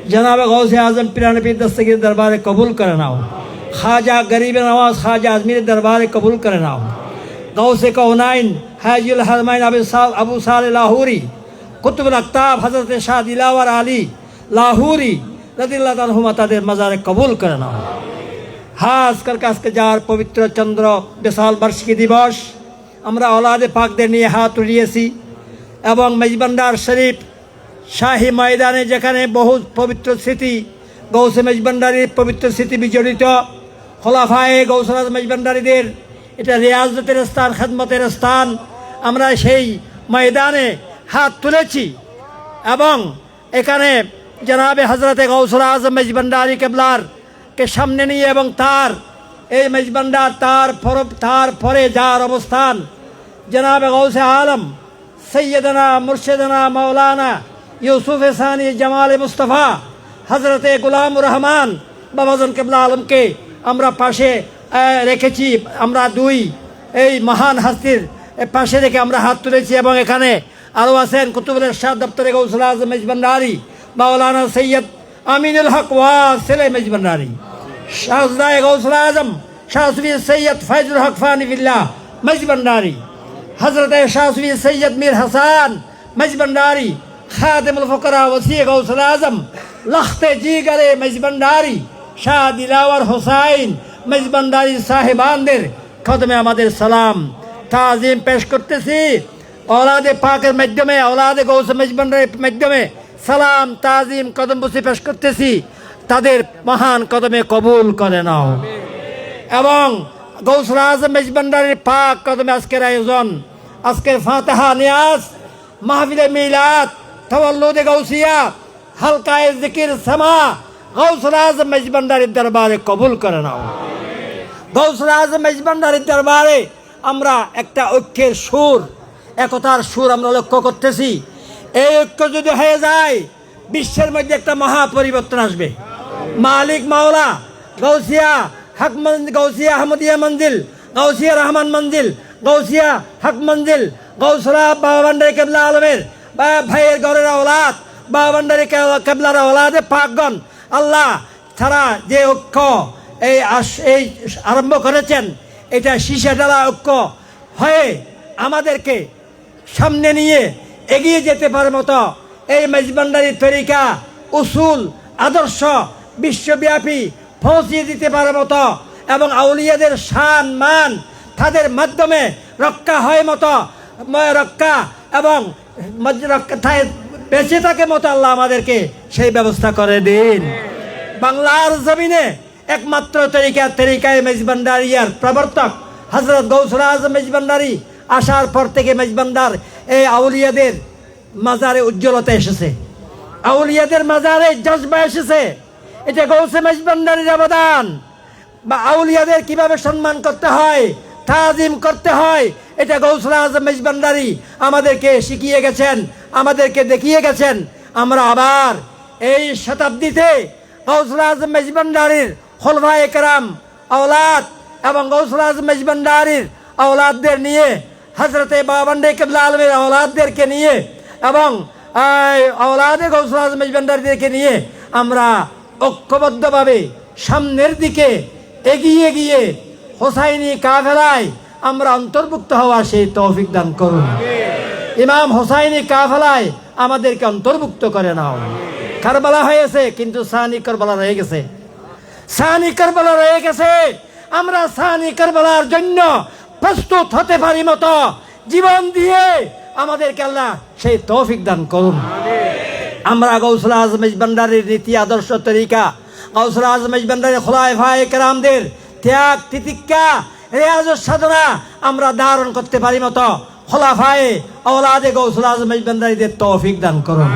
जनाब गौसे आजम पिरान पीर दस्तगीर दरबार कबूल कर नाओ। ख्वाजा गरीब नवाज ख्वाजा आजमीर दरबार कबूल कर नाओ। गौसे कौनाइन हाजुल हरमैन अबू साल लाहौरी कुतुबुल अक्ताब हज़रत शाह दिलावर आली लाहौरी रदिल्लाहु अन्हुमा ताদের মাজারে কবুল করে নাও। খাস করে আজকে যার পবিত্র চন্দ্র বিশাল বার্ষিকী দিবস আমরা औलादे পাকদের নিয়ে হাত উঠিয়েছি এবং মেজবান্ডার শরীফ শাহী ময়দানে যেখানে বহু পবিত্র স্মৃতি গৌসে মেজবান্ডারির পবিত্র স্মৃতি বিজড়িত খোলাফায়ে গৌসুল আজম মেজবান্ডারিদের এটা রিয়াজতের স্থান, খেদমতের স্থান। আমরা সেই ময়দানে হাত তুলেছি এবং এখানে জনাবে হজরতে গৌসুল আজম মেজবান্ডারি কেবলার কে সামনে নিয়ে এবং তার এই মেজবান্ডার তার পরে যার অবস্থান জনাবে গৌসে আলম সৈয়দনা মুর্শিদনা মৌলানা ইউসুফ সানি জামাল মুস্তফা হজরতে গুলামুর রহমান বাবাজন কেবলা আলমকে আমরা পাশে রেখেছি। আমরা দুই এই মহান হাস্তির পাশে রেখে আমরা হাত তুলেছি এবং এখানে আরও আছেন কুতুবুল ইরশাদ দপ্তরে গৌসুল আজম মেজবান্ডারি মাওলানা সৈয়দ আমিনুল হক ওয়াসিলে মেজবান্ডারি শাহজাদা গৌসুল আজম শাহ সুফি সৈয়দ ফয়জুল হক ফানি বিল্লাহ মেজবান্ডারি হজরত শাহ সুফি সৈয়দ মীর হাসান মেজবান্ডারি খাদিমুল ফুকরা ওসি গৌসুল আজম লখতে জিগরে মেজবান্ডারি শাহ দিলাওয়ার হোসাইন মেজবান্ডারি সাহেবানদের কদমে আমাদের সালাম তাজিম পেশ করতেছি। औलादे পাকের মাধ্যমে औलादे গৌস মেজবান্ডারির মাধ্যমে সালাম তাজিম কদম বসি পেশ করতেছি। তাদের মহান কদমে কবুল করে নাও এবং গৌসুল আজম মেজবান্ডারির পাক কদমে আজকের আয়োজন, আজকের ফাতিহা নিয়াজ মাহফিলে মিলাদ তাওয়াল্লুদে গৌসিয়া হালকায়ে জিকির সামা গৌসুল আজম মেজবান্ডারির দরবারে কবুল করে নাও। গৌসুল আজম মেজবান্ডারির দরবারে আমরা একটা ঐক্যের সুর, একতার সুর আমরা লক্ষ্য করতেছি। এই ঐক্য যদি হয়ে যায় বিশ্বের মধ্যে একটা মহা পরিবর্তন আসবে। মালিক মাওলা গৌসিয়া হক গৌসিয়া আহমদিয়া মঞ্জিল, গৌসিয়া রহমান মঞ্জিল, গৌসিয়া হক মঞ্জিল, গৌসুলা বাবা ভান্ডারী কেবলা আলমের ভাইয়ের ঘরের औलाद বাবা ভান্ডারী কেবলার औलादे পাকগণ আল্লাহ ছাড়া যে ঐক্য এই আরম্ভ করেছেন এটা শীষে ঢালা ঐক্য হয়ে আমাদেরকে সামনে নিয়ে এগিয়ে যেতে পারে মতো এই মেজবান্ডারির তরিকা উসুল আদর্শ বিশ্বব্যাপী পৌঁছিয়ে দিতে পারে মতো এবং আউলিয়াদের শান মান তাদের মাধ্যমে রক্ষা হয় মতো রক্ষা এবং বেঁচে থাকে মতো আল্লাহ আমাদেরকে সেই ব্যবস্থা করে দিন। বাংলার জমিনে একমাত্র তরিকায় মেজবান্ডারিয়ার প্রবর্তক হজরত গৌসুল আজম মেজবান্ডারি আসার পর থেকে মেজবান্ডার এই আউলিয়াদের মাজারে উজ্জ্বলতা এসেছে, আউলিয়াদের মাজারে জজবা এসেছে। এটা গৌসে মেজবান্ডারির অবদান। বা আউলিয়াদের কিভাবে সম্মান করতে হয়, তাজিম করতে হয়, এটা গৌসুল আজম মেজবান্ডারি আমাদেরকে শিখিয়ে গেছেন, আমাদেরকে দেখিয়ে গেছেন। আমরা আবার এই শতাব্দীতে গৌসুল আজম মেজবান্ডারির খোলাফায়ে কেরাম औलाद এবং গৌসুল আজম মেজবান্ডারির औलादদের নিয়ে হজরতে বাবা ভান্ডারী কেবলা আলমের औलादদেরকে নিয়ে এবং औलादे গৌসুল আজম মেজবান্ডারিদেরকে নিয়ে আমরা ঐক্যবদ্ধভাবে সামনের দিকে এগিয়ে গিয়ে হোসাইনি কাফেলায় আমরা অন্তর্ভুক্ত হওয়া সেই তৌফিক দান করুন। ইমাম হোসাইনি কাফেলায় আমাদেরকে অন্তর্ভুক্ত করে নাও। কারবালা হয়েছে কিন্তু সানি কারবালা রয়ে গেছে, সানি কারবালা রয়ে গেছে। আমরা সানি কারবালার জন্য প্রস্তুত হতে পারি মতো জীবন দিয়ে আমাদেরকে আল্লাহ সেই তৌফিক দান করুন। আমরা গৌসুল আজম মেজবান্ডারির নীতি আদর্শ তরিকা, গৌসুল আজম মেজবান্ডারির খোলাফায়ে কেরামদের ত্যাগ তিতিক্ষা রেয়াজ সাধনা আমরা ধারণ করতে পারি মতো খোলাফায়ে औलादे গৌসুল আজম মেজবান্ডারিদের তৌফিক দান করুন।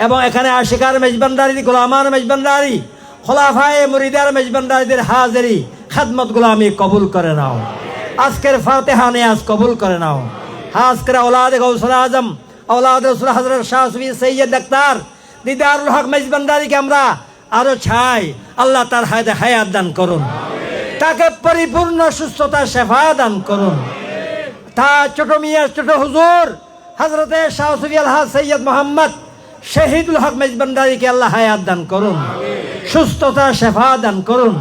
এবং এখানে আশিকার মেজবান্ডারি, গোলামান মেজবান্ডারি, খোলাফায়ে মুরিদার মেজবান্ডারিদের হাজিরি খেদমতগুলো আমি কবুল করে নাও। আজকের ফাতিহা নিয়াজ কবুল করে নাও। খাস করে औलादे গৌসুল আজম औलादे রাসূল হযরত শাহ সুফি সৈয়দ ডাক্তার দিদারুল হক মেজবান্ডারিকে আমরা আরো চাই আল্লাহ তার হায়াত দান করুন, তাকে পরিপূর্ণ সুস্থতা শেফা দান করুন। তা ছোট মিয়া ছোট হুজুর হজরতে শাহ সুফি আলহাজ সৈয়দ মোহাম্মদ শহীদুল হক মেজবান্ডারিকে আল্লাহ হায়াত দান করুন, সুস্থতা শেফা দান করুন।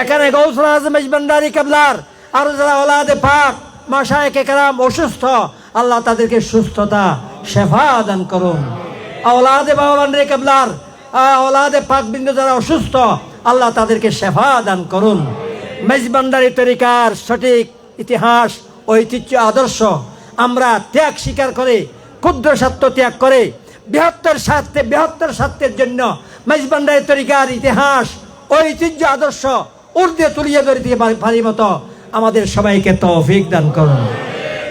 এখানে গৌসুল আজম মেজবান্ডারি কেবলার আর যারা ওলাদে পাক মাশায়েখে কেরাম অসুস্থ, আল্লাহ তাদেরকে সুস্থতা শেফা দান করুন। ওলাদে বাবা ভান্ডারি কেবলার ওলাদে পাক বিন্দু যারা অসুস্থ, আল্লাহ তাদেরকে শেফা দান করুন। মেজবান্ডারি তরিকার সঠিক ইতিহাস, ঐতিহ্য, আদর্শ আমরা ত্যাগ স্বীকার করে, ক্ষুদ্র স্বার্থ ত্যাগ করে বৃহত্তর স্বার্থের জন্য মেজবান্ডারি তরিকার ইতিহাস, ঐতিহ্য, আদর্শ ঊর্ধ্বে তুলিয়ে ধরতে পারি মতো আমাদের সবাইকে তৌফিক দান করুন।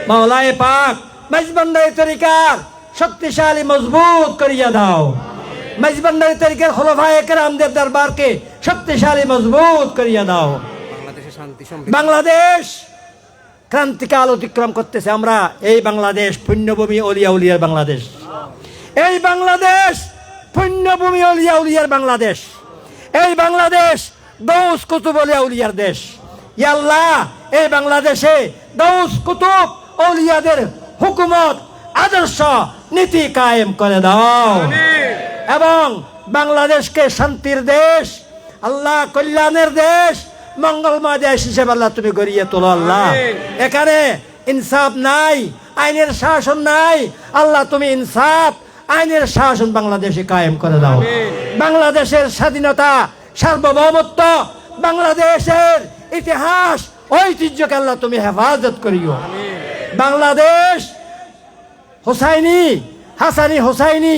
মাওলায়ে পাক মেজবান্ডারি তরিকার শক্তিশালী মজবুত করিয়া দাও। মেজবান্ডারি তরিকার খোলাফায়ে কেরামদের দরবারকে শক্তিশালী মজবুত করিয়া দাও। বাংলাদেশ ক্রান্তিকাল অতিক্রম করতেছে। আমরা এই বাংলাদেশ পুণ্যভূমি অলিয়া উলিয়ার বাংলাদেশ, এই বাংলাদেশ পুণ্যভূমি অলিয়া উলিয়ার বাংলাদেশ, এই বাংলাদেশ গৌস কুতুব অলিয়া উলিয়ার দেশ। ইয়া আল্লাহ, এই বাংলাদেশে গৌস কুতুব অলিয়াদের হুকুমত, আদর্শ, নীতি কায়েম করে দাও এবং বাংলাদেশকে শান্তির দেশ, আল্লাহ কল্যাণের দেশ, মঙ্গলময় দেশ হিসেবে আল্লাহ তুমি গড়িয়ে তোলো। আল্লাহ, এখানে ইনসাফ নাই, আইনের শাসন নাই, আল্লাহ তুমি ইনসাফ, আইনের শাসন বাংলাদেশে কায়েম করে দাও। বাংলাদেশের স্বাধীনতা, সার্বভৌমত্ব, বাংলাদেশের ইতিহাস, ঐতিহ্যকে আল্লাহ তুমি হেফাজত করিও। বাংলাদেশ হাসানি হোসাইনি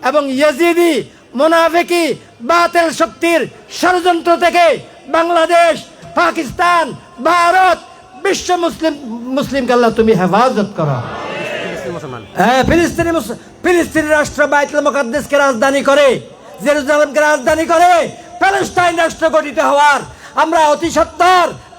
এবং ইয়াজিদি মুনাফিকি বাতিল শক্তির ষড়যন্ত্র থেকে বাংলাদেশ, পাকিস্তান, ভারত, বিশ্ব মুসলিমকে আল্লাহ তুমি হেফাজত করো। ফিলিস্তিনি রাষ্ট্র বাইতুল মুকাদ্দাসকে রাজধানী করে, জেরুজালেমকে রাজধানী করে প্যালেস্টাইন রাষ্ট্র গঠিত হওয়ার আমরা অতি সত্বর